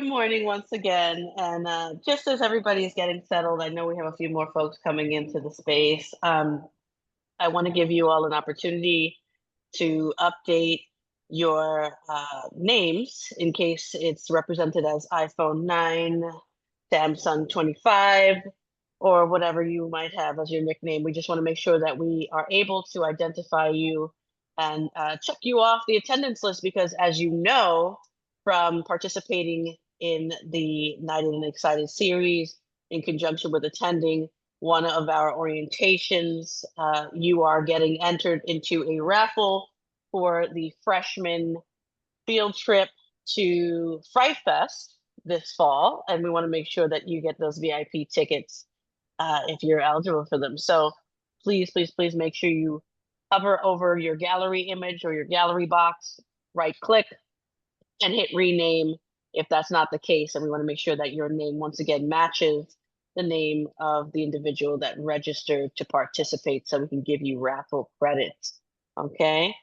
Good morning once again. And just as everybody is getting settled, I know we have a few more folks coming into the space. I want to give you all an opportunity to update your names in case it's represented as iPhone 9, Samsung 25, or whatever you might have as your nickname. We just want to make sure that we are able to identify you and check you off the attendance list because, as you know, from participating in the Night and Excited series in conjunction with attending one of our orientations, you are getting entered into a raffle for the freshman field trip to Fright Fest this fall, and we want to make sure that you get those VIP tickets if you're eligible for them. So please, please, please make sure you hover over your gallery image or your gallery box, right click, and hit rename if that's not the case. And we want to make sure that your name once again matches the name of the individual that registered to participate so we can give you raffle credits. Okay.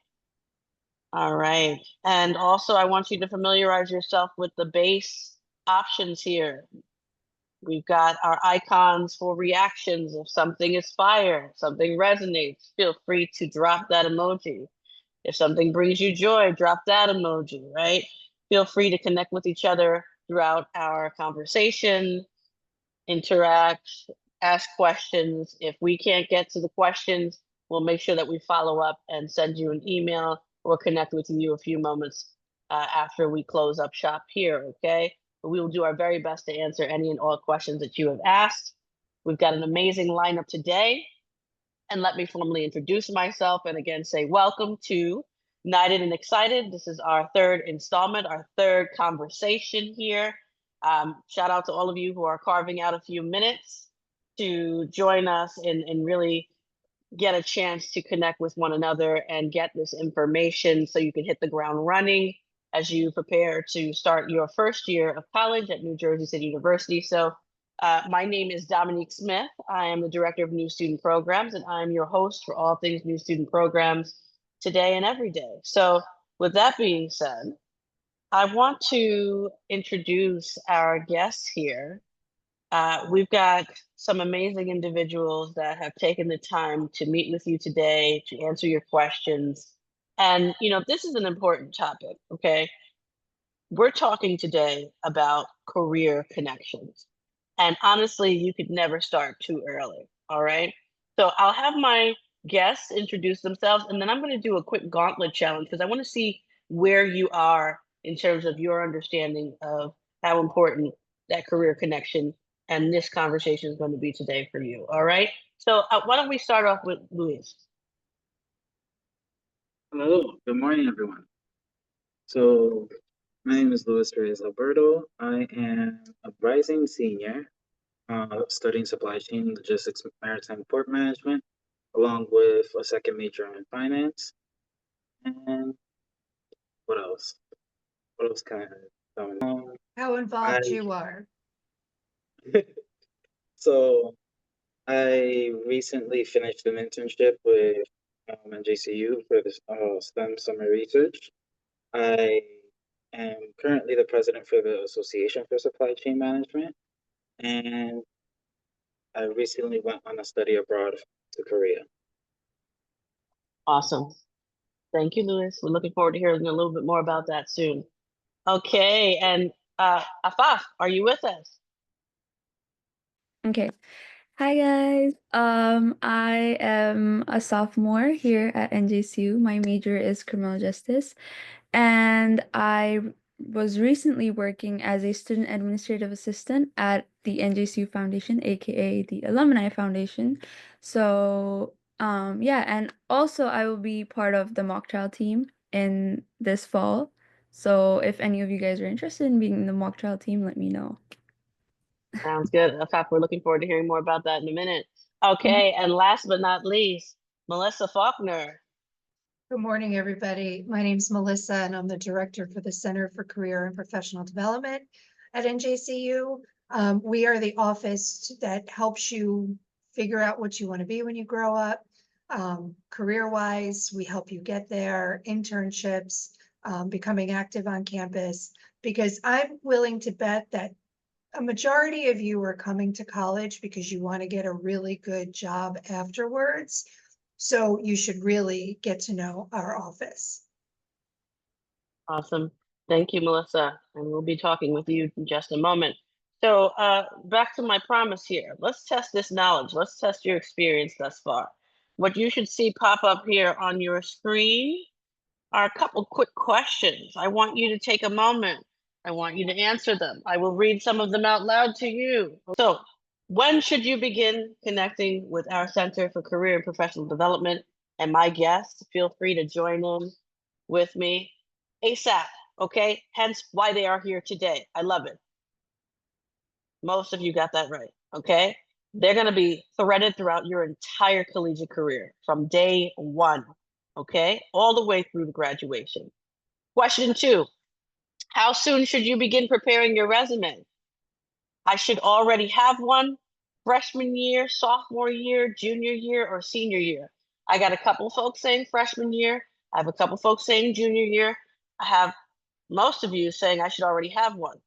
All right. And also, I want you to familiarize yourself with the base options here. We've got our icons for reactions. If something is fire, something resonates, feel free to drop that emoji. If something brings you joy, drop that emoji, right? Feel free to connect with each other throughout our conversation, interact, ask questions. If we can't get to the questions, we'll make sure that we follow up and send you an email or connect with you a few moments after we close up shop here, okay? But we will do our very best to answer any and all questions that you have asked. We've got an amazing lineup today. And let me formally introduce myself and again say welcome to United and Excited. This is our third installment, our third conversation here. Shout out to all of you who are carving out a few minutes to join us and really get a chance to connect with one another and get this information so you can hit the ground running as you prepare to start your first year of college at New Jersey City University. So my name is Dominique Smith. I am the Director of New Student Programs, and I'm your host for all things New Student Programs today and every day. So with that being said, I want to introduce our guests here. We've got some amazing individuals that have taken the time to meet with you today, to answer your questions. And, you know, this is an important topic, okay? We're talking today about career connections. And honestly, you could never start too early. All right. So I'll have my guests introduce themselves, and then I'm going to do a quick gauntlet challenge because I want to see where you are in terms of your understanding of how important that career connection and this conversation is going to be today for you. All right. So why don't we start off with Luis? Hello, good morning, everyone. So, my name is Luis Reyes Alberto. I am a rising senior studying supply chain, logistics, maritime port management, along with a second major in finance. And what else? What else can I tell you? How I involved you are. so I recently finished an internship with NJCU for this STEM summer research. I am currently the president for the Association for Supply Chain Management, and I recently went on a study abroad to Korea. Awesome. Thank you, Luis. We're looking forward to hearing a little bit more about that soon. Okay. And Afaf, are you with us? Okay. Hi guys. I am a sophomore here at NJCU. My major is criminal justice, and I was recently working as a student administrative assistant at the NJCU Foundation, aka the Alumni Foundation. So, yeah, and also I will be part of the mock trial team in this fall. So, if any of you guys are interested in being in the mock trial team, let me know. Sounds good. In fact, we're looking forward to hearing more about that in a minute. Okay, and last but not least, Melissa Faulkner. Good morning, everybody. My name is Melissa, and I'm the director for the Center for Career and Professional Development at NJCU. We are the office that helps you figure out what you want to be when you grow up. Career-wise, we help you get there, internships, becoming active on campus, because I'm willing to bet that a majority of you are coming to college because you want to get a really good job afterwards. So you should really get to know our office. Awesome. Thank you, Melissa. And we'll be talking with you in just a moment. So back to my promise here. Let's test this knowledge. Let's test your experience thus far. What you should see pop up here on your screen are a couple quick questions. I want you to take a moment. I want you to answer them. I will read some of them out loud to you. So, when should you begin connecting with our Center for Career and Professional Development? And my guests, feel free to join in with me ASAP, okay? Hence why they are here today. I love it. Most of you got that right, okay? They're going to be threaded throughout your entire collegiate career from day one, okay? All the way through to graduation. Question 2, how soon should you begin preparing your resume? I should already have one freshman year, sophomore year, junior year, or senior year. I got a couple folks saying freshman year. I have a couple folks saying junior year. I have most of you saying I should already have one.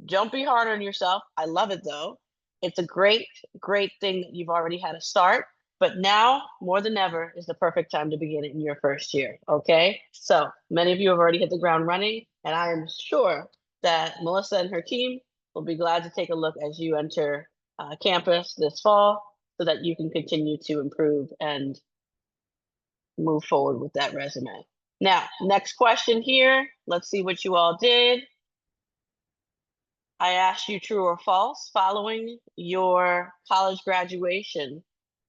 Don't be hard on yourself. I love it though. It's a great, great thing that you've already had a start. But now, more than ever, is the perfect time to begin it in your first year. Okay. So many of you have already hit the ground running, and I am sure that Melissa and her team will be glad to take a look as you enter campus this fall so that you can continue to improve and move forward with that resume. Now, next question here. Let's see what you all did. I asked you true or false. Following your college graduation,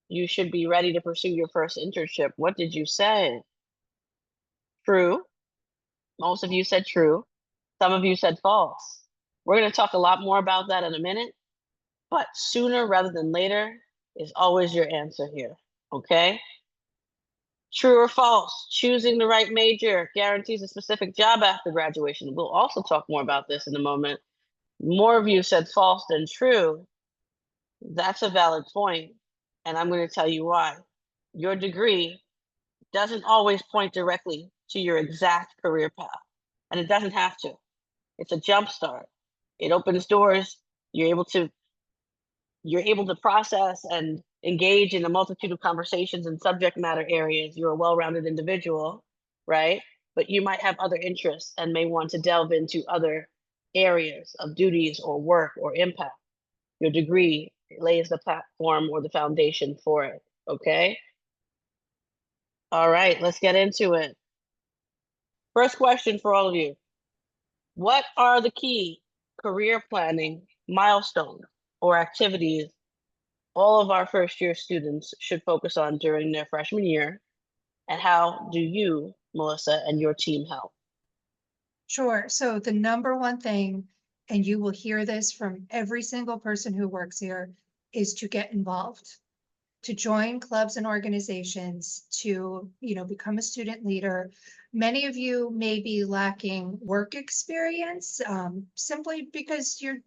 you should be ready to pursue your first internship. What did you say? True. Most of you said true. Some of you said false. We're going to talk a lot more about that in a minute, but sooner rather than later is always your answer here, okay? True or false, choosing the right major guarantees a specific job after graduation. We'll also talk more about this in a moment. More of you said false than true. That's a valid point, and I'm going to tell you why. Your degree doesn't always point directly to your exact career path, and it doesn't have to. It's a jump start. It opens doors. You're able to process and engage in a multitude of conversations in subject matter areas. You're a well-rounded individual, right? But you might have other interests and may want to delve into other areas of duties or work or impact. Your degree lays the platform or the foundation for it, okay? All right, let's get into it. First question for all of you. What are the key career planning milestones or activities all of our first year students should focus on during their freshman year? And how do you, Melissa, and your team help? Sure. So the number one thing, and you will hear this from every single person who works here, is to get involved, to join clubs and organizations, to, become a student leader. Many of you may be lacking work experience, simply because you're,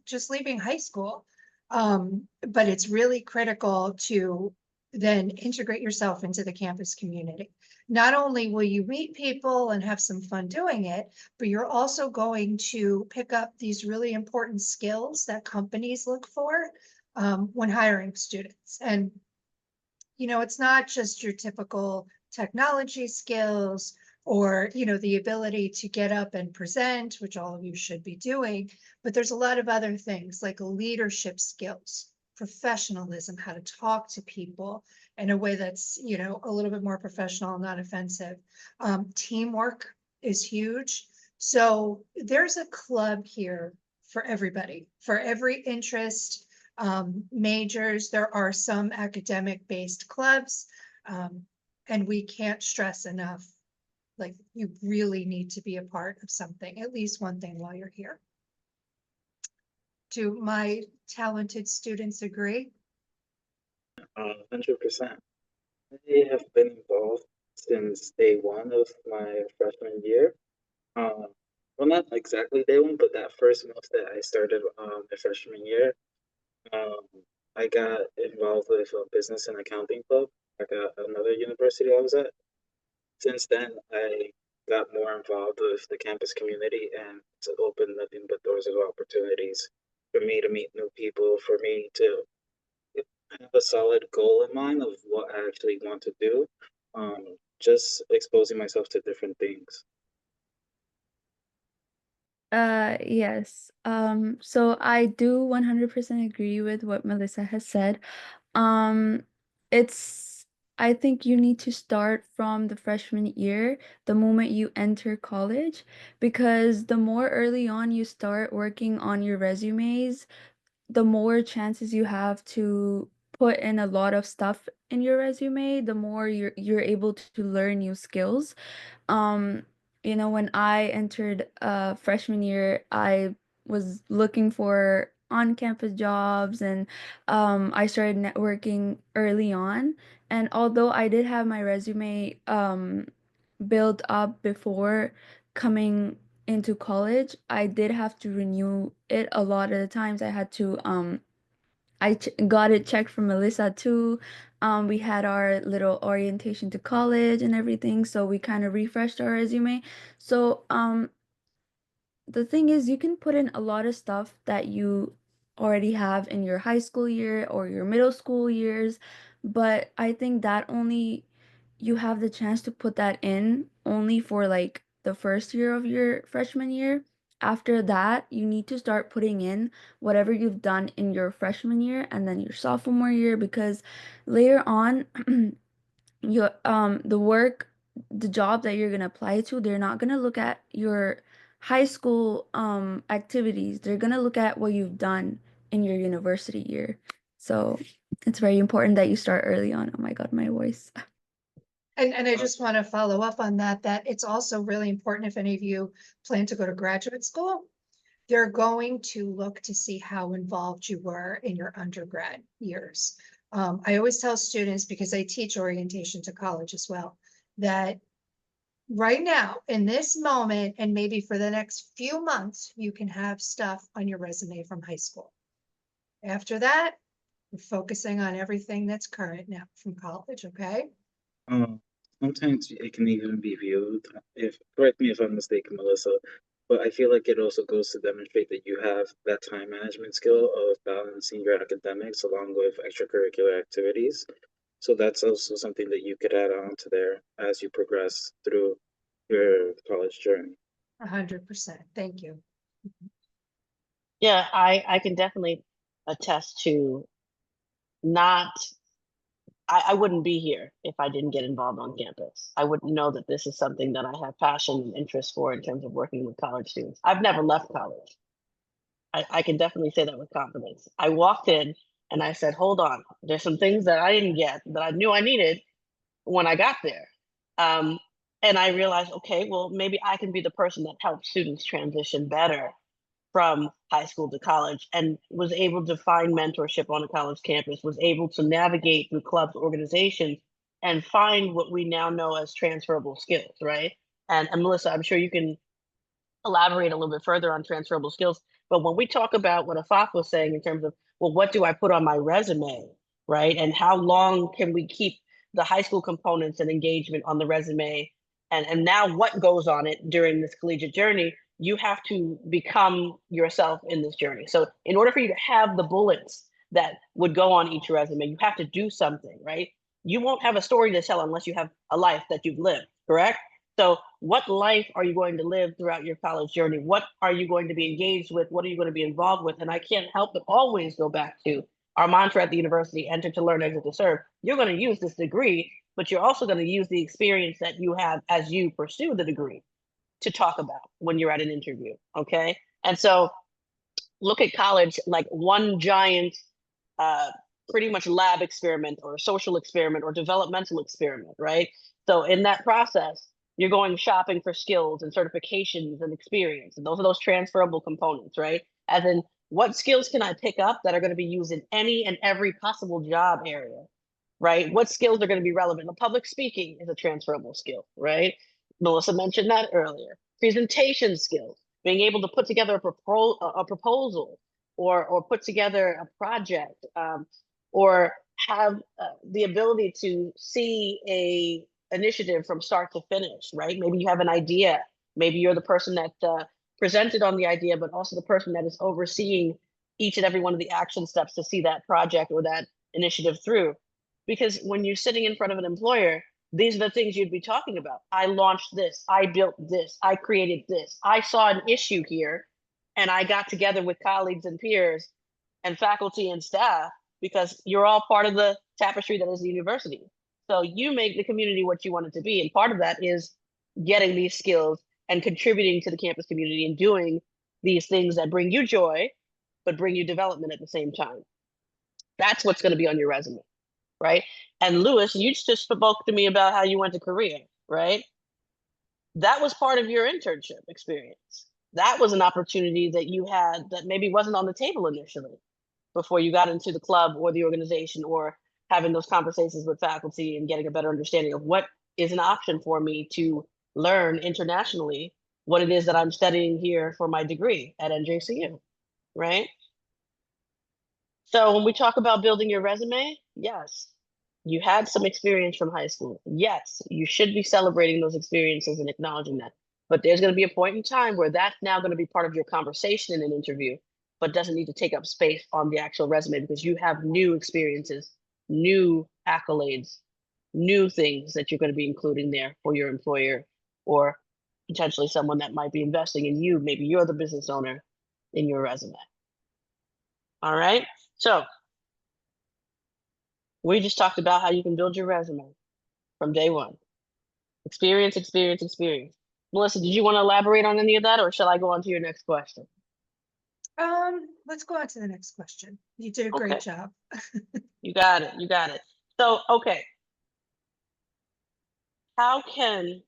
just leaving high school. But it's really critical to then integrate yourself into the campus community. Not only will you meet people and have some fun doing it, but you're also going to pick up these really important skills that companies look for when hiring students. And, it's not just your typical technology skills or, the ability to get up and present, which all of you should be doing, but there's a lot of other things like leadership skills, professionalism, how to talk to people in a way that's, a little bit more professional, not offensive. Teamwork is huge. So there's a club here for everybody, for every interest, majors. There are some academic based clubs, and we can't stress enough, like, you really need to be a part of something, at least one thing while you're here. Do my talented students agree? 100%. I have been involved since day one of my freshman year. Well, not exactly day one, but that first month that I started my freshman year, I got involved with a business and accounting club at another university I was at. Since then, I got more involved with the campus community, and it's opened nothing but doors of opportunities for me to meet new people, for me to have a solid goal in mind of what I actually want to do. Just exposing myself to different things. Yes. So I do 100% agree with what Melissa has said. Um, it's, I think you need to start from the freshman year, the moment you enter college, because the more early on you start working on your resumes, the more chances you have to put in a lot of stuff in your resume, the more you're able to learn new skills. Um, when I entered freshman year, I was looking for on-campus jobs, and I started networking early on. And although I did have my resume built up before coming into college, I did have to renew it a lot of the times. I had to got it checked from Melissa too. We had our little orientation to college and everything, so we kind of refreshed our resume. So, the thing is, you can put in a lot of stuff that you already have in your high school year or your middle school years, but I think that only you have the chance to put that in only for like the first year of your freshman year. After that, you need to start putting in whatever you've done in your freshman year and then your sophomore year, because later on, the job that you're gonna apply to, they're not gonna look at your high school activities. They're gonna look at what you've done in your university year. So it's very important that you start early on. Oh my God, my voice. And I just want to follow up on that, that it's also really important if any of you plan to go to graduate school, they're going to look to see how involved you were in your undergrad years. I always tell students, because I teach orientation to college as well, that right now, in this moment, and maybe for the next few months, you can have stuff on your resume from high school. After that, we're focusing on everything that's current now from college, okay? Um, Sometimes it can even be viewed, if correct me if I'm mistaken, Melissa, but I feel like it also goes to demonstrate that you have that time management skill of balancing your academics along with extracurricular activities. So that's also something that you could add on to there as you progress through your college journey. 100%. Thank you. Yeah, I can definitely attest to not I wouldn't be here if I didn't get involved on campus. I wouldn't know that this is something that I have passion and interest for in terms of working with college students. I've never left college. I can definitely say that with confidence. I walked in and I said, hold on, there's some things that I didn't get that I knew I needed when I got there. Um, and I realized, okay, well, maybe I can be the person that helps students transition better from high school to college, and was able to find mentorship on a college campus, was able to navigate through clubs, organizations, and find what we now know as transferable skills, right? And Melissa, I'm sure you can elaborate a little bit further on transferable skills. But when we talk about what Afaf was saying in terms of, well, what do I put on my resume, right? And how long can we keep the high school components and engagement on the resume? And now what goes on it during this collegiate journey? You have to become yourself in this journey. So in order for you to have the bullets that would go on each resume, you have to do something, right? You won't have a story to tell unless you have a life that you've lived, correct? So, what life are you going to live throughout your college journey? What are you going to be engaged with? What are you going to be involved with? And I can't help but always go back to our mantra at the university: enter to learn, exit to serve. You're going to use this degree, but you're also going to use the experience that you have as you pursue the degree to talk about when you're at an interview. Okay. And so, look at college like one giant, uh, pretty much lab experiment or social experiment or developmental experiment, right? So in that process, you're going shopping for skills and certifications and experience. And those are those transferable components, right? As in, what skills can I pick up that are going to be used in any and every possible job area, right? What skills are going to be relevant? Well, public speaking is a transferable skill, right? Melissa mentioned that earlier. Presentation skills, being able to put together a proposal, or put together a project, or have the ability to see initiative from start to finish, right? Maybe you have an idea. Maybe you're the person that presented on the idea, but also the person that is overseeing each and every one of the action steps to see that project or that initiative through. Because when you're sitting in front of an employer, these are the things you'd be talking about. I launched this, I built this, I created this, I saw an issue here, and I got together with colleagues and peers and faculty and staff because you're all part of the tapestry that is the university. So you make the community what you want it to be. And part of that is getting these skills and contributing to the campus community and doing these things that bring you joy, but bring you development at the same time. That's what's going to be on your resume, right? And Lewis, you just spoke to me about how you went to Korea, right? That was part of your internship experience. That was an opportunity that you had that maybe wasn't on the table initially before you got into the club or the organization or having those conversations with faculty and getting a better understanding of what is an option for me to learn internationally what it is that I'm studying here for my degree at NJCU, right? So when we talk about building your resume, yes, you had some experience from high school. Yes, you should be celebrating those experiences and acknowledging that. But there's going to be a point in time where that's now going to be part of your conversation in an interview, but doesn't need to take up space on the actual resume because you have new experiences, new accolades, new things that you're going to be including there for your employer or potentially someone that might be investing in you. Maybe you're the business owner in your resume. All right. So we just talked about how you can build your resume from day one. Experience, experience, experience. Melissa, did you want to elaborate on any of that, or shall I go on to your next question? Let's go on to the next question. You did a Okay. great job. You got it. You got it. So, okay. How can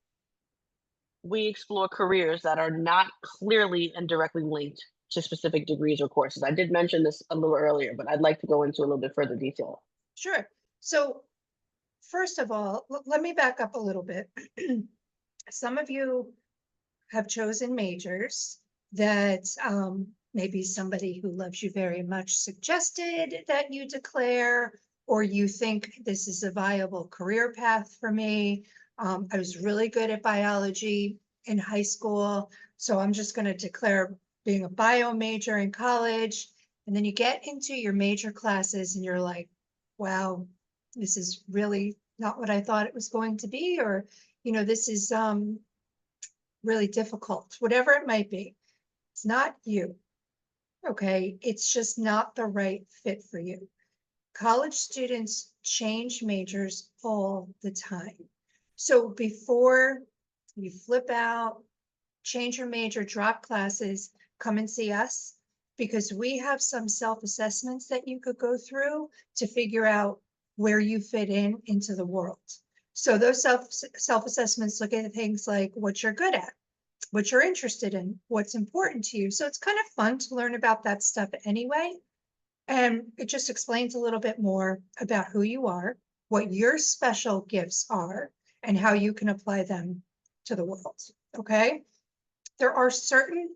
we explore careers that are not clearly and directly linked to specific degrees or courses? I did mention this a little earlier, but I'd like to go into a little bit further detail. Sure. So first of all, let me back up a little bit. Some of you have chosen majors that maybe somebody who loves you very much suggested that you declare, or you think this is a viable career path for me. I was really good at biology in high school, so I'm just going to declare being a bio major in college. And then you get into your major classes and you're like, wow, this is really not what I thought it was going to be, or, this is really difficult, whatever it might be. It's not you. Okay. It's just not the right fit for you. College students change majors all the time. So before you flip out, change your major, drop classes, come and see us, because we have some self-assessments that you could go through to figure out where you fit into the world. So those self-assessments look at things like what you're good at, what you're interested in, what's important to you. So it's kind of fun to learn about that stuff anyway. And it just explains a little bit more about who you are, what your special gifts are, and how you can apply them to the world. Okay. There are certain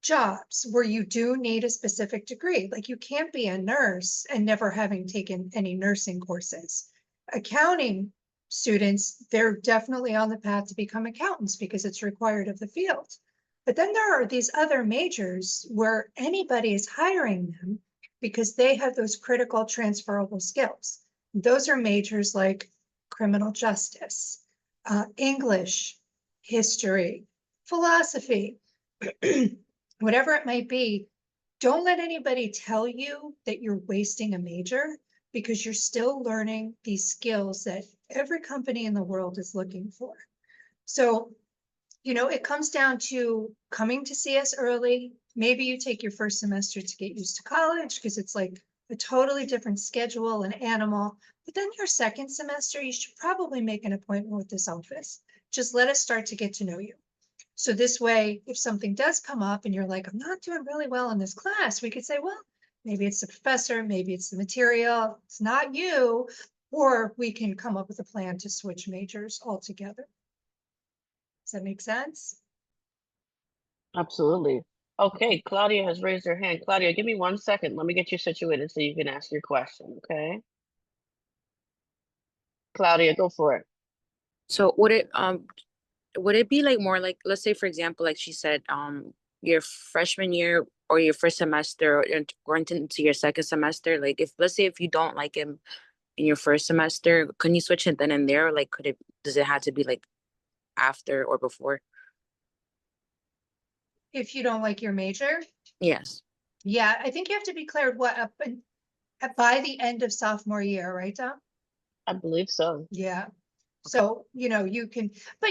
jobs where you do need a specific degree. Like you can't be a nurse and never having taken any nursing courses. Accounting students, they're definitely on the path to become accountants because it's required of the field. But then there are these other majors where anybody is hiring them because they have those critical transferable skills. Those are majors like criminal justice, English, history, philosophy, whatever it might be. Don't let anybody tell you that you're wasting a major, because you're still learning these skills that every company in the world is looking for. So, it comes down to coming to see us early. Maybe you take your first semester to get used to college because it's like a totally different schedule and animal. But then your second semester, you should probably make an appointment with this office. Just let us start to get to know you. So this way, if something does come up and you're like, I'm not doing really well in this class, we could say, well, maybe it's the professor, maybe it's the material, it's not you, or we can come up with a plan to switch majors altogether. Does that make sense? Absolutely. Okay, Claudia has raised her hand. Claudia, give me 1 second. Let me get you situated so you can ask your question, okay? Claudia, go for it. So would it be like more like, let's say for example, like she said, your freshman year or your first semester or into your second semester, like if let's say if you don't like him in your first semester, can you switch it then and there? Or like does it have to be like after or before? If you don't like your major, Yes. yeah, I think you have to be cleared by the end of sophomore year, right, Tom? I believe so. Yeah. So, you can, but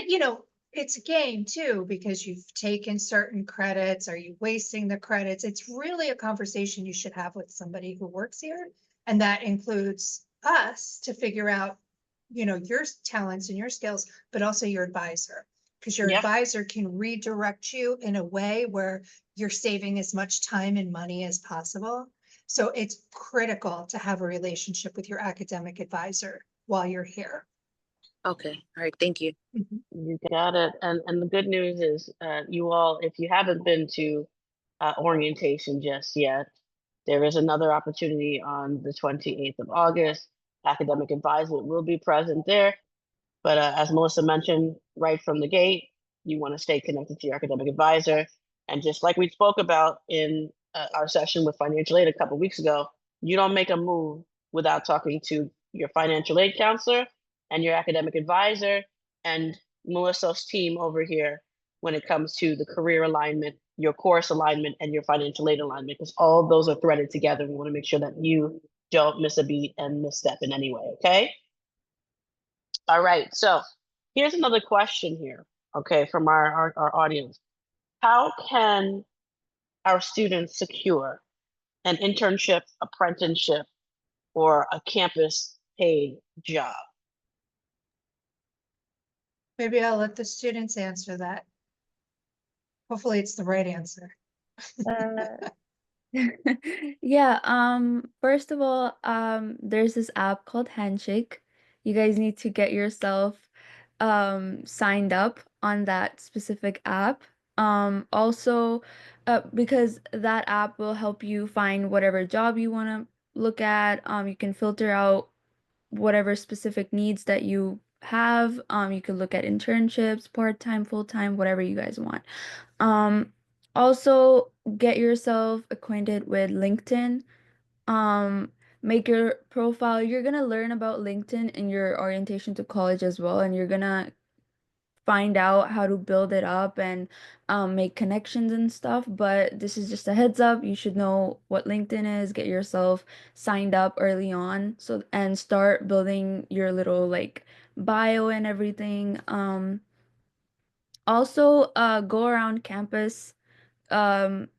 it's a game too, because you've taken certain credits. Are you wasting the credits? It's really a conversation you should have with somebody who works here. And that includes us to figure out, your talents and your skills, but also your advisor. Because your Yeah. advisor can redirect you in a way where you're saving as much time and money as possible. So it's critical to have a relationship with your academic advisor while you're here. Okay. All right. Thank you. You got it. And the good news is, you all, if you haven't been to orientation just yet, there is another opportunity on the 28th of August. Academic advisement will be present there. But as Melissa mentioned right from the gate, you want to stay connected to your academic advisor. And just like we spoke about in our session with financial aid a couple weeks ago, you don't make a move without talking to your financial aid counselor and your academic advisor and Melissa's team over here when it comes to the career alignment, your course alignment, and your financial aid alignment, because all of those are threaded together. We want to make sure that you don't miss a beat and misstep in any way, okay? All right, so here's another question here, okay, from our audience. How can our students secure an internship, apprenticeship, or a campus paid job? Maybe I'll let the students answer that. Hopefully it's the right answer. Uh, yeah, first of all, there's this app called Handshake. You guys need to get yourself signed up on that specific app. Also, because that app will help you find whatever job you want to look at. You can filter out whatever specific needs that you have. You can look at internships, part-time, full-time, whatever you guys want. Um, Also get yourself acquainted with LinkedIn. Um, make your profile. You're gonna learn about LinkedIn in your orientation to college as well, and you're gonna find out how to build it up and make connections and stuff. But this is just a heads up. You should know what LinkedIn is. Get yourself signed up early on, so and start building your little like bio and everything. Also, go around campus. Um,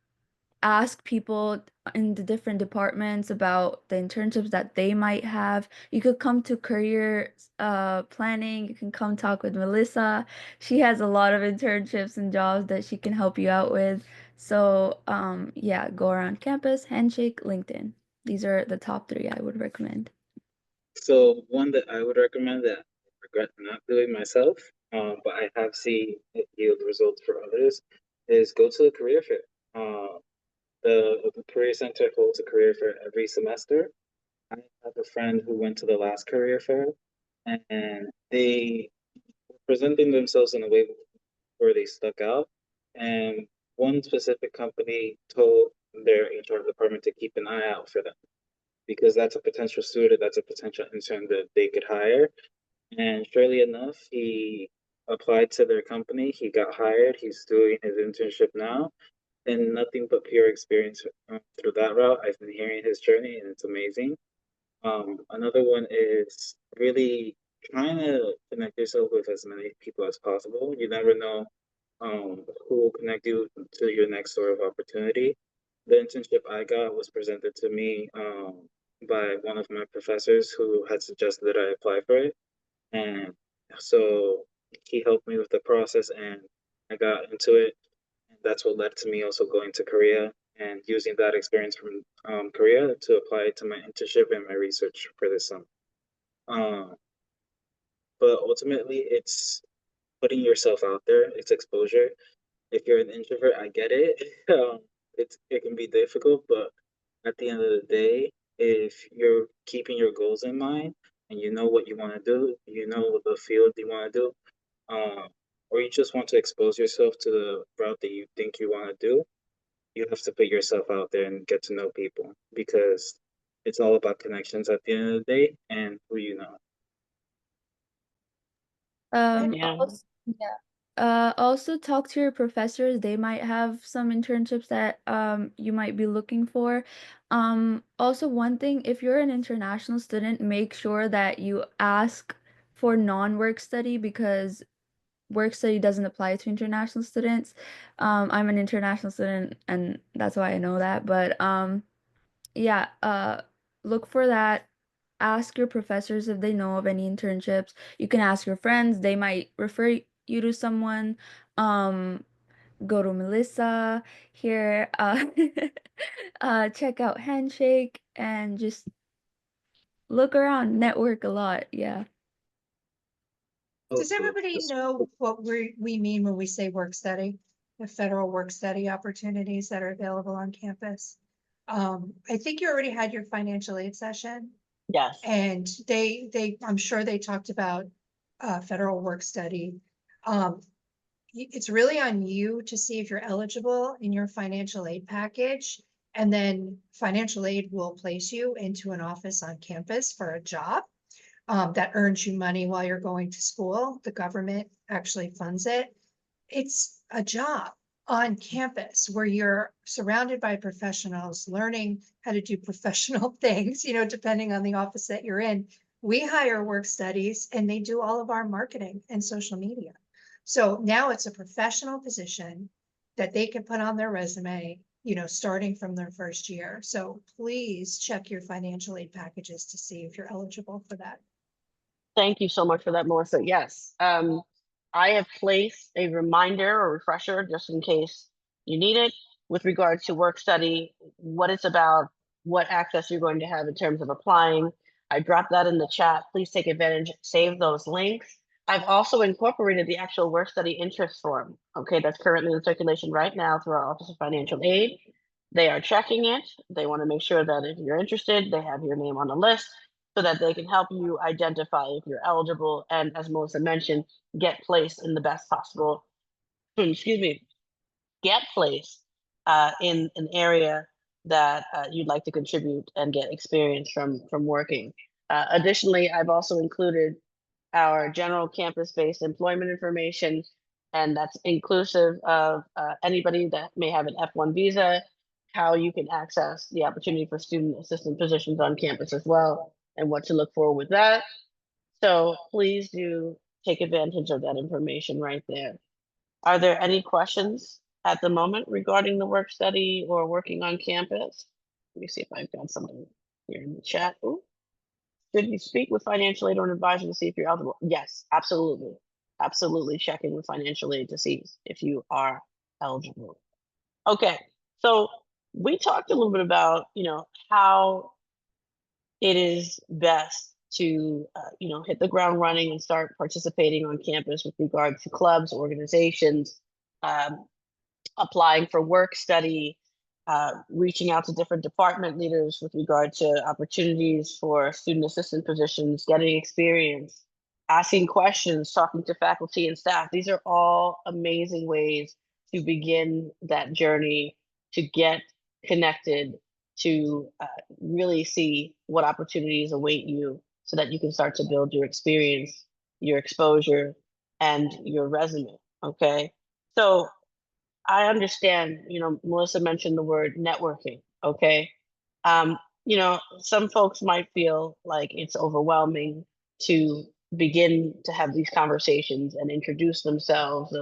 Ask people in the different departments about the internships that they might have. You could come to career planning. You can come talk with Melissa. She has a lot of internships and jobs that she can help you out with. So, yeah, go around campus, Handshake, LinkedIn. These are the top three I would recommend. So one that I would recommend that I regret not doing myself, but I have seen it yield results for others, is go to the career fair. The career center holds a career fair every semester. I have a friend who went to the last career fair, and they were presenting themselves in a way where they stuck out. And one specific company told their HR department to keep an eye out for them because that's a potential student, that's a potential intern that they could hire. And surely enough, he applied to their company, he got hired, he's doing his internship now, and nothing but pure experience through that route. I've been hearing his journey, and it's amazing. Another one is really trying to connect yourself with as many people as possible. You never know who will connect you to your next sort of opportunity. The internship I got was presented to me by one of my professors who had suggested that I apply for it. And so he helped me with the process and I got into it. And that's what led to me also going to Korea and using that experience from Korea to apply it to my internship and my research for this summer. Um, but ultimately, it's putting yourself out there, it's exposure. If you're an introvert, I get it. It can be difficult, but at the end of the day, if you're keeping your goals in mind and you know what you want to do, you know the field you want to do, or you just want to expose yourself to the route that you think you want to do, you have to put yourself out there and get to know people, because it's all about connections at the end of the day and who you know. Yeah. Yeah. Also talk to your professors. They might have some internships that you might be looking for. Also one thing, if you're an international student, make sure that you ask for non-work study, because work study doesn't apply to international students. I'm an international student and that's why I know that. But yeah, look for that. Ask your professors if they know of any internships. You can ask your friends, they might refer you to someone. Um, go to Melissa here, check out Handshake and just look around, network a lot. Yeah. Does Also, everybody just know what we mean when we say work study? The federal work study opportunities that are available on campus? I think you already had your financial aid session. Yes. And I'm sure they talked about federal work study. It's really on you to see if you're eligible in your financial aid package. And then financial aid will place you into an office on campus for a job that earns you money while you're going to school. The government actually funds it. It's a job on campus where you're surrounded by professionals learning how to do professional things, depending on the office that you're in. We hire work studies and they do all of our marketing and social media. So now it's a professional position that they can put on their resume, starting from their first year. So please check your financial aid packages to see if you're eligible for that. Thank you so much for that, Melissa. Yes. I have placed a reminder or refresher just in case you need it with regard to work study, what it's about, what access you're going to have in terms of applying. I dropped that in the chat. Please take advantage, save those links. I've also incorporated the actual work study interest form. Okay, that's currently in circulation right now through our Office of Financial Aid. They are checking it. They want to make sure that if you're interested, they have your name on the list so that they can help you identify if you're eligible and, as Melissa mentioned, get placed in the best possible, excuse me, get placed in an area that you'd like to contribute and get experience from working. Additionally, I've also included our general campus-based employment information, and that's inclusive of anybody that may have an F1 visa, how you can access the opportunity for student assistant positions on campus as well, and what to look for with that. So please do take advantage of that information right there. Are there any questions at the moment regarding the work study or working on campus? Let me see if I've got something here in the chat. Ooh. Should you speak with financial aid or an advisor to see if you're eligible? Yes, absolutely. Absolutely checking with financial aid to see if you are eligible. Okay, so we talked a little bit about, how it is best to, hit the ground running and start participating on campus with regard to clubs, organizations, um, applying for work study, reaching out to different department leaders with regard to opportunities for student assistant positions, getting experience, asking questions, talking to faculty and staff. These are all amazing ways to begin that journey, to get connected, to really see what opportunities await you so that you can start to build your experience, your exposure, and your resume. Okay. So I understand, Melissa mentioned the word networking. Okay. Um, some folks might feel like it's overwhelming to begin to have these conversations and introduce themselves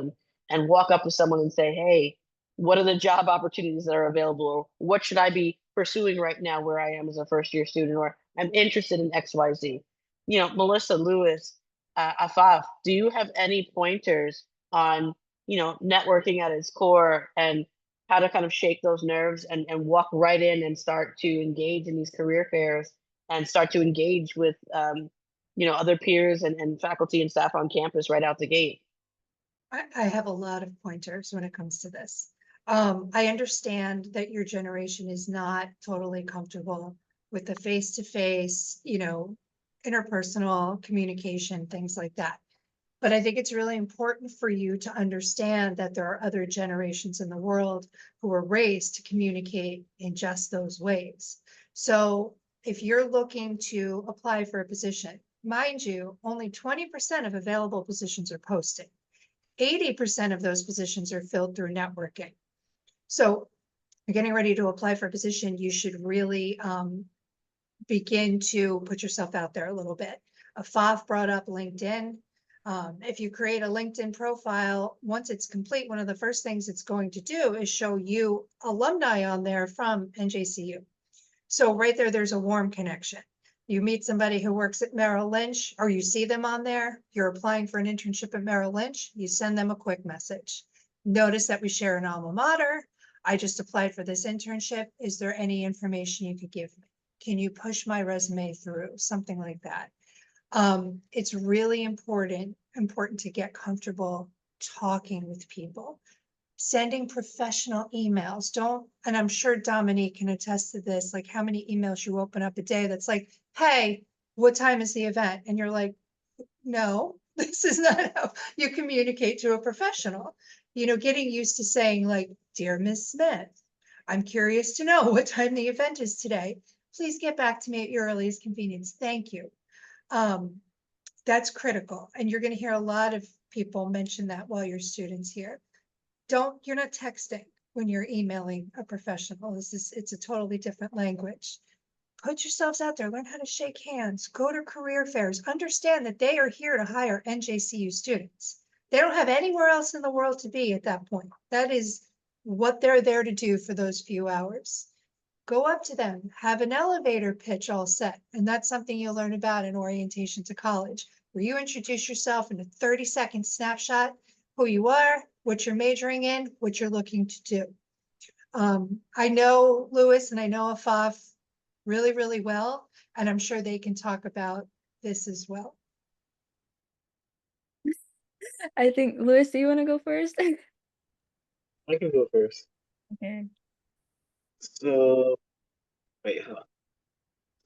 and walk up to someone and say, hey, what are the job opportunities that are available? Or what should I be pursuing right now where I am as a first year student? Or I'm interested in XYZ. Melissa, Lewis, Afaf, do you have any pointers on networking at its core and how to kind of shake those nerves and walk right in and start to engage in these career fairs and start to engage with other peers and faculty and staff on campus right out the gate? I have a lot of pointers when it comes to this. I understand that your generation is not totally comfortable with the face-to-face, interpersonal communication, things like that. But I think it's really important for you to understand that there are other generations in the world who were raised to communicate in just those ways. So if you're looking to apply for a position, mind you, only 20% of available positions are posted. 80% of those positions are filled through networking. So you're getting ready to apply for a position, you should really begin to put yourself out there a little bit. Afaf brought up LinkedIn. If you create a LinkedIn profile, once it's complete, one of the first things it's going to do is show you alumni on there from NJCU. So right there, there's a warm connection. You meet somebody who works at Merrill Lynch, or you see them on there, you're applying for an internship at Merrill Lynch, you send them a quick message. Notice that we share an alma mater. I just applied for this internship. Is there any information you could give me? Can you push my resume through? Something like that. It's really important to get comfortable talking with people, sending professional emails. Don't, and I'm sure Dominique can attest to this, like how many emails you open up a day that's like, hey, what time is the event? And you're like, no, this is not how you communicate to a professional. You know, getting used to saying like, dear Ms. Smith, I'm curious to know what time the event is today. Please get back to me at your earliest convenience. Thank you. That's critical. And you're going to hear a lot of people mention that while you're students here. You're not texting when you're emailing a professional. It's a totally different language. Put yourselves out there, learn how to shake hands, go to career fairs, understand that they are here to hire NJCU students. They don't have anywhere else in the world to be at that point. That is what they're there to do for those few hours. Go up to them, have an elevator pitch all set. And that's something you'll learn about in orientation to college, where you introduce yourself in a 30-second snapshot, who you are, what you're majoring in, what you're looking to do. I know Lewis and I know Afaf really, really well, and I'm sure they can talk about this as well. I think, Louis, do you want to go first? I can go first. Okay. So, wait, hold on.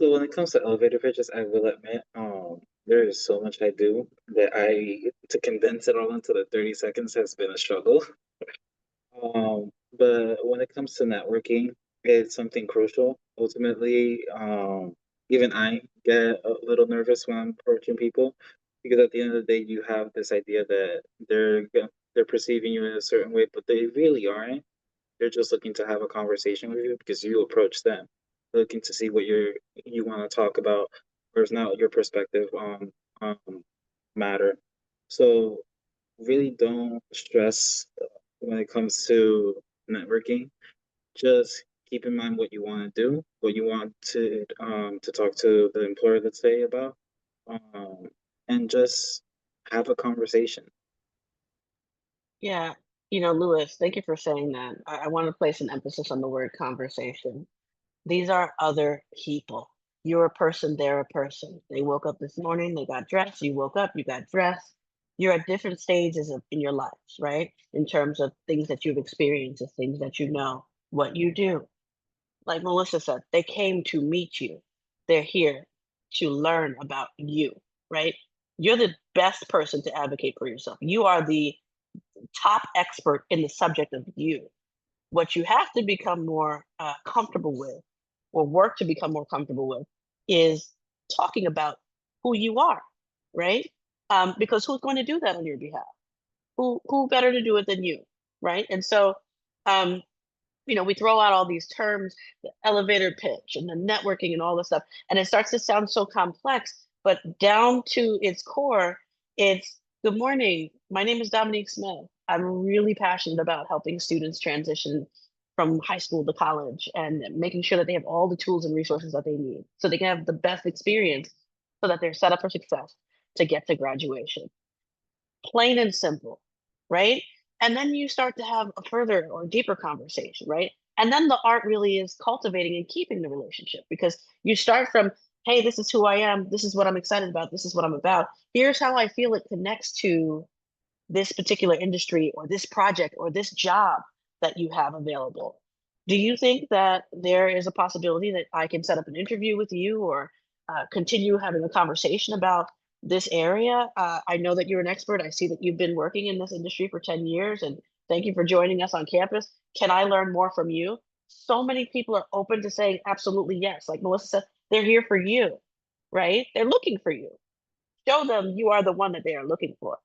So when it comes to elevator pitches, I will admit, there is so much I do that to condense it all into the 30 seconds has been a struggle. But when it comes to networking, it's something crucial. Ultimately, even I get a little nervous when I'm approaching people because at the end of the day, you have this idea that they're perceiving you in a certain way, but they really aren't. They're just looking to have a conversation with you because you approach them, looking to see what you want to talk about, or is not your perspective on matter. So really don't stress when it comes to networking. Just keep in mind what you want to do, what you want to talk to the employer, let's say, about, um, and just have a conversation. Yeah, Lewis, thank you for saying that. I want to place an emphasis on the word conversation. These are other people. You're a person, they're a person. They woke up this morning, they got dressed, you woke up, you got dressed. You're at different stages in your lives, right? In terms of things that you've experienced, the things that you know, what you do. Like Melissa said, they came to meet you. They're here to learn about you, right? You're the best person to advocate for yourself. You are the top expert in the subject of you. What you have to become more comfortable with, or work to become more comfortable with, is talking about who you are, right? Because who's going to do that on your behalf? Who better to do it than you, right? And so, um, we throw out all these terms, the elevator pitch and the networking and all this stuff, and it starts to sound so complex. But down to its core, it's good morning. My name is Dominique Smith. I'm really passionate about helping students transition from high school to college and making sure that they have all the tools and resources that they need so they can have the best experience so that they're set up for success to get to graduation. Plain and simple, right? And then you start to have a further or deeper conversation, right? And then the art really is cultivating and keeping the relationship because you start from, hey, this is who I am. This is what I'm excited about. This is what I'm about. Here's how I feel it connects to this particular industry or this project or this job that you have available. Do you think that there is a possibility that I can set up an interview with you or continue having a conversation about this area. I know that you're an expert. I see that you've been working in this industry for 10 years, and thank you for joining us on campus. Can I learn more from you? So many people are open to saying absolutely yes. Like Melissa said, they're here for you, right? They're looking for you. Show them you are the one that they are looking for.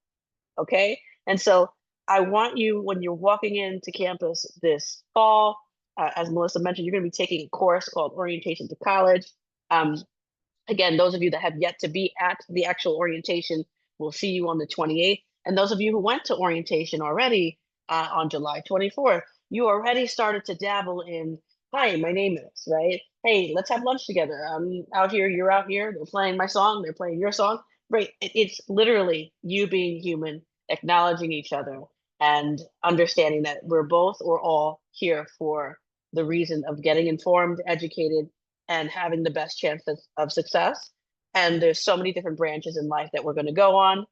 Okay. And so I want you, when you're walking into campus this fall, as Melissa mentioned, you're going to be taking a course called Orientation to College. Um, Again, those of you that have yet to be at the actual orientation, we'll see you on the 28th. And those of you who went to orientation already on July 24th, you already started to dabble in, hi, my name is, right? Hey, let's have lunch together. I'm out here, you're out here. They're playing my song, they're playing your song. Right. It's literally you being human, acknowledging each other, and understanding that we're both or all here for the reason of getting informed, educated, and having the best chance of success. And there's so many different branches in life that we're going to go on,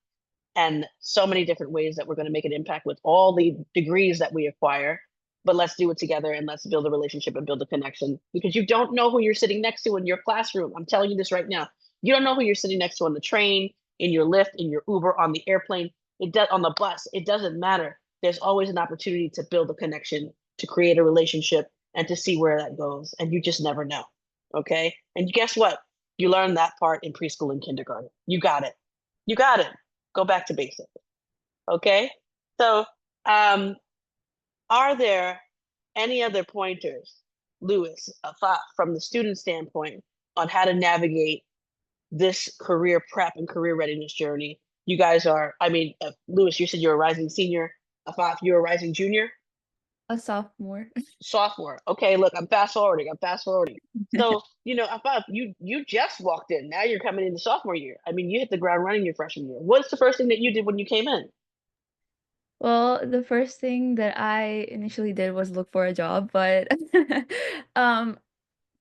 and so many different ways that we're going to make an impact with all the degrees that we acquire. But let's do it together, and let's build a relationship and build a connection, because you don't know who you're sitting next to in your classroom. I'm telling you this right now. You don't know who you're sitting next to on the train, in your Lyft, in your Uber, on the airplane, on the bus. It doesn't matter. There's always an opportunity to build a connection, to create a relationship, and to see where that goes. And you just never know. Okay. And guess what? You learned that part in preschool and kindergarten. You got it. You got it. Go back to basics. Okay. So, are there any other pointers, Lewis, from the student standpoint on how to navigate this career prep and career readiness journey? You guys are, I mean, Lewis, you said you're a rising senior. Afaf, you're a rising junior. A sophomore. Sophomore. Okay, look, I'm fast forwarding. So, Afaf, you just walked in. Now you're coming into sophomore year. I mean, you hit the ground running your freshman year. What's the first thing that you did when you came in? Well, the first thing that I initially did was look for a job, but um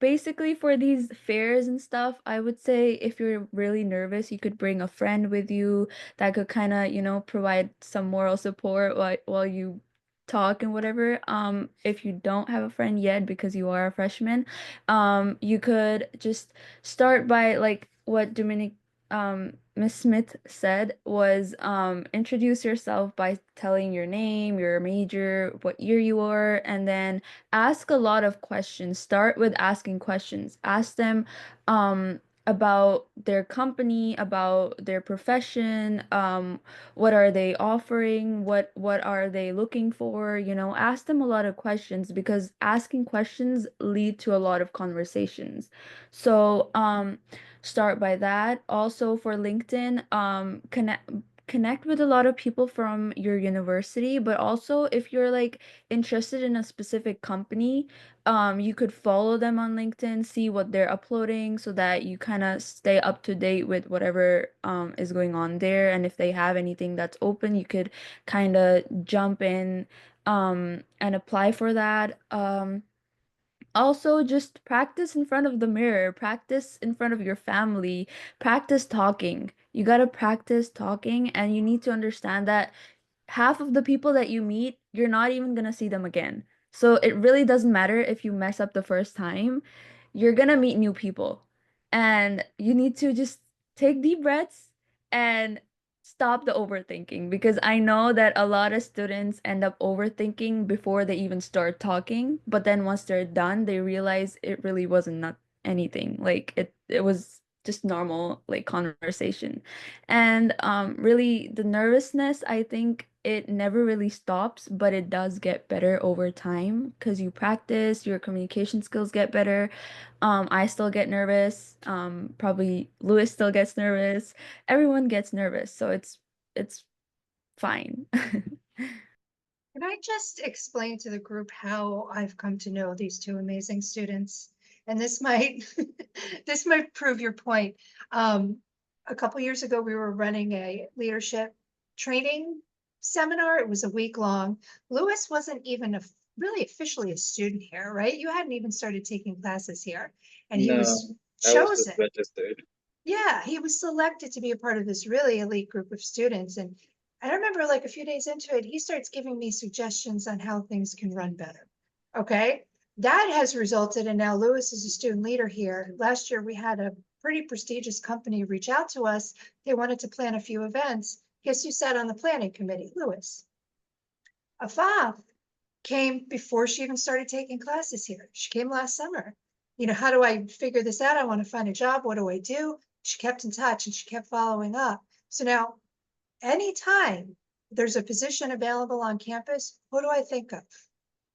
basically for these fairs and stuff, I would say if you're really nervous, you could bring a friend with you that could kind of, provide some moral support while you talk and whatever. If you don't have a friend yet because you are a freshman, you could just start by like what Miss Smith said was introduce yourself by telling your name, your major, what year you are, and then ask a lot of questions. Start with asking questions. Ask them about their company, about their profession, what are they offering, what are they looking for, ask them a lot of questions because asking questions lead to a lot of conversations. So, start by that. Also for LinkedIn, connect with a lot of people from your university, but also if you're like interested in a specific company, you could follow them on LinkedIn, see what they're uploading so that you kind of stay up to date with whatever is going on there. And if they have anything that's open, you could kind of jump in and apply for that. Also, just practice in front of the mirror, practice in front of your family, practice talking. You gotta practice talking, and you need to understand that half of the people that you meet, you're not even gonna see them again. So it really doesn't matter if you mess up the first time, you're gonna meet new people. And you need to just take deep breaths and stop the overthinking because I know that a lot of students end up overthinking before they even start talking, but then once they're done, they realize it really wasn't not anything. Like it was just normal like conversation. And really the nervousness, I think it never really stops, but it does get better over time because you practice, your communication skills get better. I still get nervous. Probably Lewis still gets nervous. Everyone gets nervous, so it's fine. Can I just explain to the group how I've come to know these two amazing students? And this might this might prove your point. A couple years ago, we were running a leadership training seminar. It was a week long. Lewis wasn't even really officially a student here, right? You hadn't even started taking classes here, and he No, was I was just chosen. registered. Yeah, he was selected to be a part of this really elite group of students. And I remember like a few days into it, he starts giving me suggestions on how things can run better. Okay. That has resulted in now Lewis is a student leader here. Last year we had a pretty prestigious company reach out to us. They wanted to plan a few events. Guess who sat on the planning committee? Lewis. Afaf came before she even started taking classes here. She came last summer. You know, how do I figure this out? I want to find a job. What do I do? She kept in touch and she kept following up. So now, anytime there's a position available on campus, who do I think of?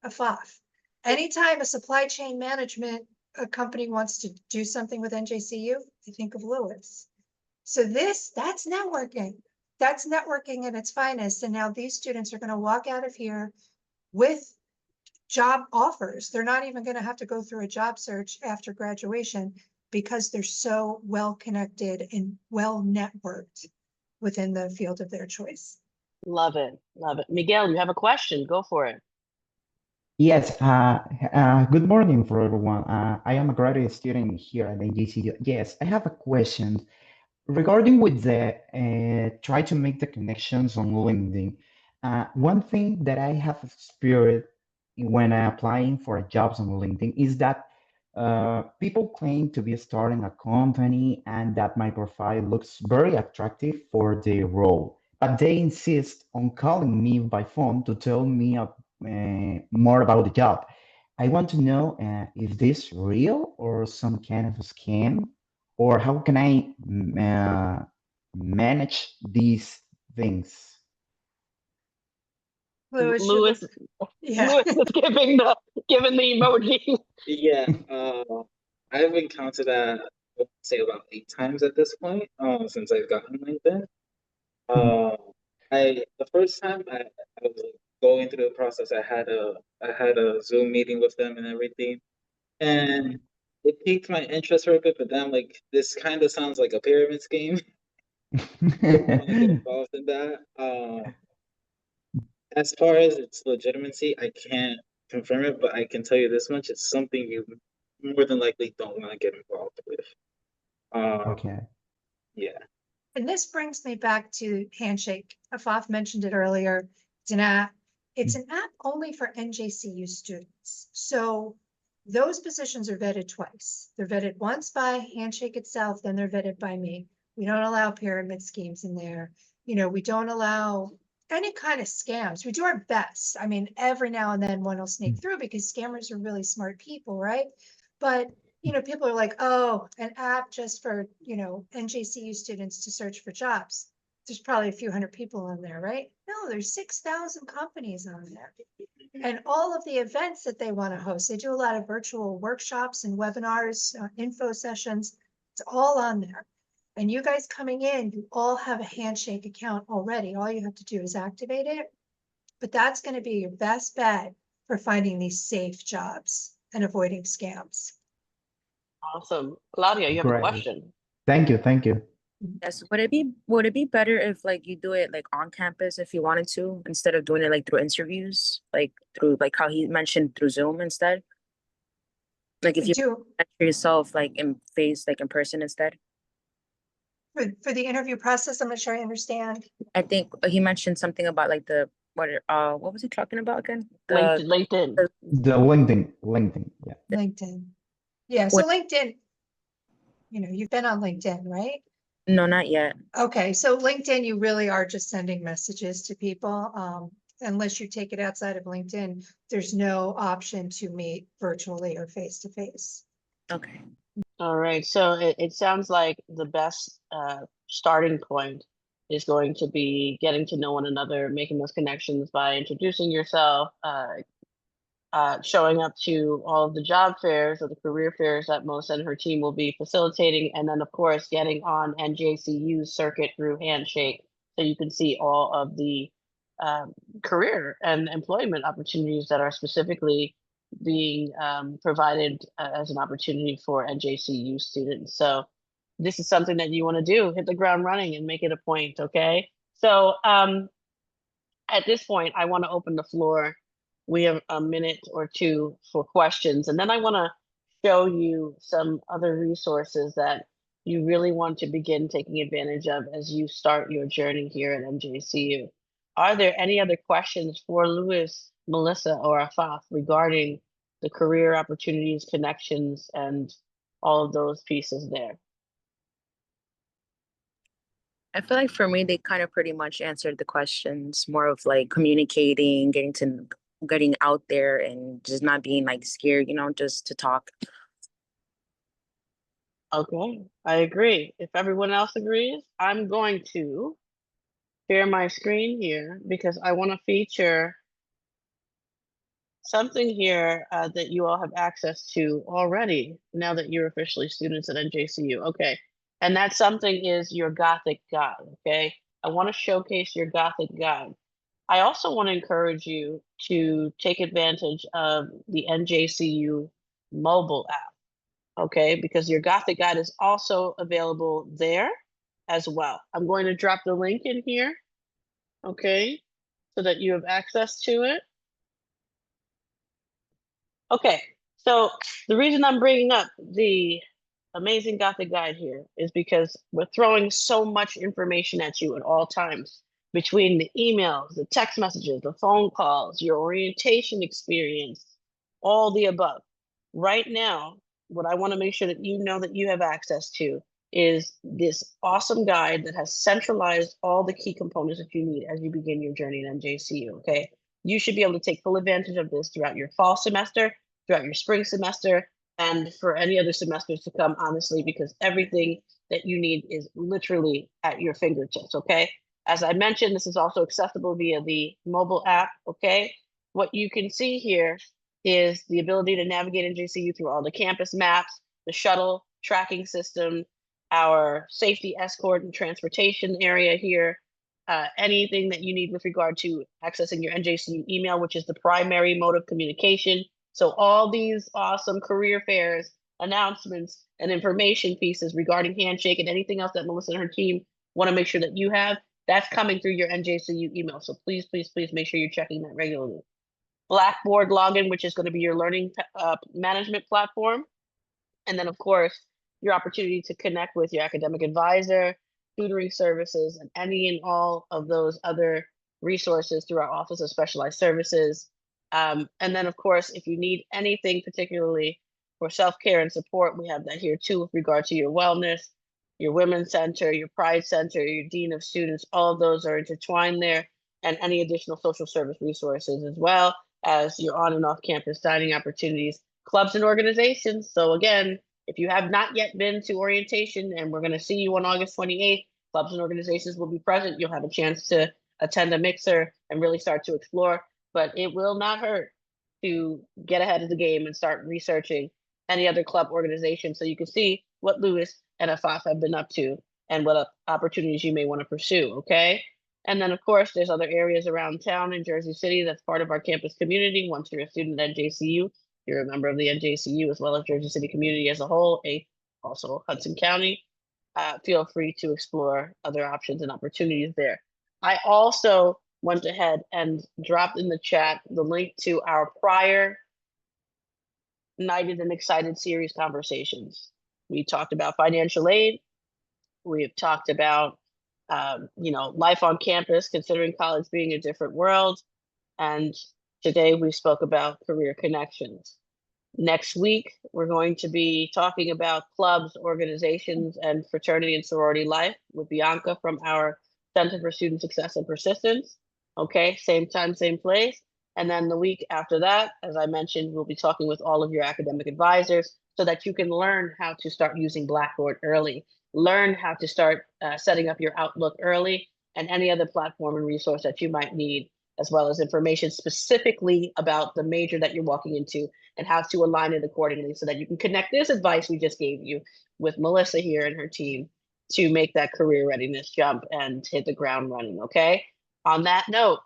Afaf. Anytime a supply chain management company wants to do something with NJCU, I think of Lewis. So that's networking. That's networking at its finest. And now these students are going to walk out of here with job offers. They're not even going to have to go through a job search after graduation because they're so well connected and well networked within the field of their choice. Love it. Love it. Miguel, you have a question. Go for it. Yes, good morning for everyone. I am a graduate student here at NJCU. Yes, I have a question regarding with the try to make the connections on LinkedIn. One thing that I have experienced when applying for jobs on LinkedIn is that people claim to be starting a company and that my profile looks very attractive for the role, but they insist on calling me by phone to tell me more about the job. I want to know if this real or some kind of scam, or how can I manage these things? Lewis, Lewis, yeah. Lewis is giving the emoji. Yeah, I've encountered that, I would say about 8 times at this point, since I've gotten LinkedIn. The first time I was like, going through the process, I had a Zoom meeting with them and everything, and it piqued my interest for a bit. But then, like, this kind of sounds like a pyramid scheme. I don't want to get involved in that. As far as its legitimacy, I can't confirm it, but I can tell you this much: it's something you more than likely don't want to get involved with. Okay. Yeah. And this brings me back to Handshake. Afaf mentioned it earlier. It's an app. It's an app only for NJCU students. So those positions are vetted twice. They're vetted once by Handshake itself, then they're vetted by me. We don't allow pyramid schemes in there. You know, we don't allow any kind of scams. We do our best. I mean, every now and then one will sneak through because scammers are really smart people, right? But you know, people are like, oh, an app just for, you know, NJCU students to search for jobs. There's probably a few hundred people on there, right? No, there's 6,000 companies on there. And all of the events that they want to host, they do a lot of virtual workshops and webinars, info sessions. It's all on there. And you guys coming in, you all have a Handshake account already. All you have to do is activate it. But that's going to be your best bet for finding these safe jobs and avoiding scams. Awesome. Claudia, you have a Great. question. Thank you. Thank you. Yes, would it be better if like you do it like on campus if you wanted to instead of doing it like through interviews, like through like how he mentioned through Zoom instead? Like if you Do enter yourself like in face, like in person instead. for the interview process, I'm not sure I understand. I think he mentioned something about like what was he talking about again? LinkedIn. The LinkedIn. Yeah. LinkedIn. Yeah, so LinkedIn, you know, you've been on LinkedIn, right? No, not yet. Okay, so LinkedIn, you really are just sending messages to people. Unless you take it outside of LinkedIn, there's no option to meet virtually or face to face. Okay. All right. So it sounds like the best starting point is going to be getting to know one another, making those connections by introducing yourself, showing up to all of the job fairs or the career fairs that Melissa and her team will be facilitating, and then of course getting on NJCU's circuit through Handshake so you can see all of the career and employment opportunities that are specifically being provided as an opportunity for NJCU students. So this is something that you want to do, hit the ground running and make it a point, okay? So at this point, I want to open the floor. We have a minute or two for questions, and then I want to show you some other resources that you really want to begin taking advantage of as you start your journey here at NJCU. Are there any other questions for Louis, Melissa, or Afaf regarding the career opportunities, connections, and all of those pieces there? I feel like for me, they kind of pretty much answered the questions, more of like communicating, getting out there and just not being like scared, just to talk. Okay, I agree. If everyone else agrees, I'm going to share my screen here because I want to feature something here that you all have access to already now that you're officially students at NJCU. Okay, and that something is your Gothic guide. Okay, I want to showcase your Gothic guide. I also want to encourage you to take advantage of the NJCU mobile app. Okay, because your Gothic guide is also available there as well. I'm going to drop the link in here. Okay, so that you have access to it. Okay, so the reason I'm bringing up the amazing Gothic guide here is because we're throwing so much information at you at all times between the emails, the text messages, the phone calls, your orientation experience, all the above. Right now, what I want to make sure that you know that you have access to is this awesome guide that has centralized all the key components that you need as you begin your journey at NJCU, okay? You should be able to take full advantage of this throughout your fall semester, throughout your spring semester, and for any other semesters to come, honestly, because everything that you need is literally at your fingertips, okay? As I mentioned, this is also accessible via the mobile app, okay? What you can see here is the ability to navigate NJCU through all the campus maps, the shuttle tracking system, our safety escort and transportation area here, anything that you need with regard to accessing your NJCU email, which is the primary mode of communication. So all these awesome career fairs, announcements, and information pieces regarding Handshake and anything else that Melissa and her team want to make sure that you have, that's coming through your NJCU email. So please, please, please make sure you're checking that regularly. Blackboard login, which is going to be your learning management platform. And then, of course, your opportunity to connect with your academic advisor, tutoring services, and any and all of those other resources through our Office of Specialized Services. And then, of course, if you need anything particularly for self-care and support, we have that here too with regard to your wellness, your Women's Center, your Pride Center, your Dean of Students, all of those are intertwined there, and any additional social service resources as well as your on and off campus dining opportunities, clubs and organizations. So again, if you have not yet been to orientation, and we're going to see you on August 28th, clubs and organizations will be present. You'll have a chance to attend a mixer and really start to explore, but it will not hurt to get ahead of the game and start researching any other club organization so you can see what Lewis and FF have been up to and what opportunities you may want to pursue, okay? And then, of course, there's other areas around town in Jersey City that's part of our campus community. Once you're a student at NJCU, you're a member of the NJCU as well as Jersey City community as a whole, also Hudson County. Feel free to explore other options and opportunities there. I also went ahead and dropped in the chat the link to our prior United and Excited series conversations. We talked about financial aid. We've talked about life on campus, considering college being a different world. And today we spoke about career connections. Next week, we're going to be talking about clubs, organizations, and fraternity and sorority life with Bianca from our Center for Student Success and Persistence. Okay, same time, same place. And then the week after that, as I mentioned, we'll be talking with all of your academic advisors so that you can learn how to start using Blackboard early, learn how to start setting up your Outlook early, and any other platform and resource that you might need, as well as information specifically about the major that you're walking into and how to align it accordingly so that you can connect this advice we just gave you with Melissa here and her team to make that career readiness jump and hit the ground running, okay? On that note,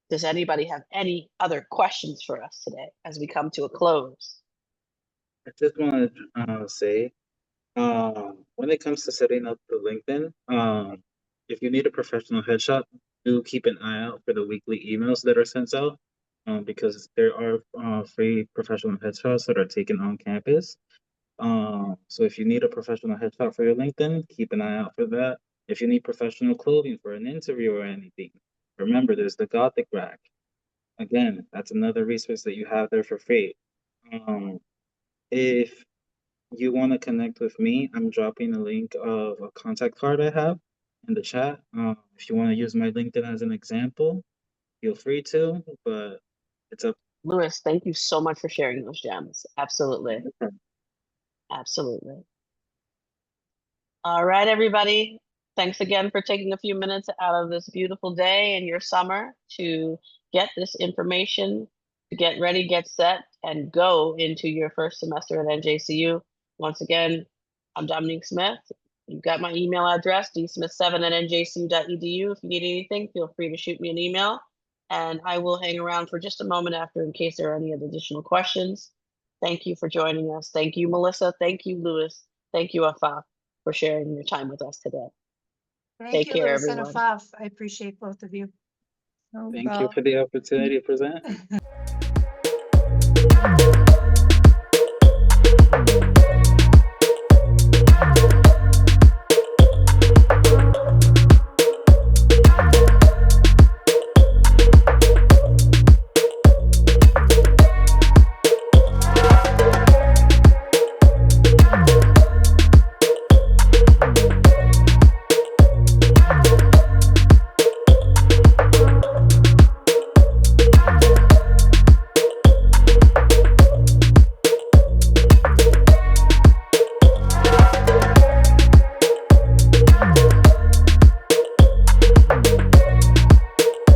does anybody have any other questions for us today as we come to a close? I just want to say, when it comes to setting up the LinkedIn, if you need a professional headshot, do keep an eye out for the weekly emails that are sent out, because there are free professional headshots that are taken on campus. So if you need a professional headshot for your LinkedIn, keep an eye out for that. If you need professional clothing for an interview or anything, remember there's the Gothic rack. Again, that's another resource that you have there for free. If you want to connect with me, I'm dropping a link of a contact card I have. in the chat. If you want to use my LinkedIn as an example, feel free to, but it's up. Louis, thank you so much for sharing those gems. Absolutely. Absolutely. All right, everybody. Thanks again for taking a few minutes out of this beautiful day in your summer to get this information, to get ready, get set, and go into your first semester at NJCU. Once again, I'm Dominique Smith. You've got my email address, dsmith7@njcu.edu. If you need anything, feel free to shoot me an email, and I will hang around for just a moment after in case there are any additional questions. Thank you for joining us. Thank you, Melissa. Thank you, Louis. Thank you, Afaf, for sharing your time with us today. Thank Take you, care, Louis and everyone. Afaf. I appreciate both of you. No Thank you for the opportunity to present.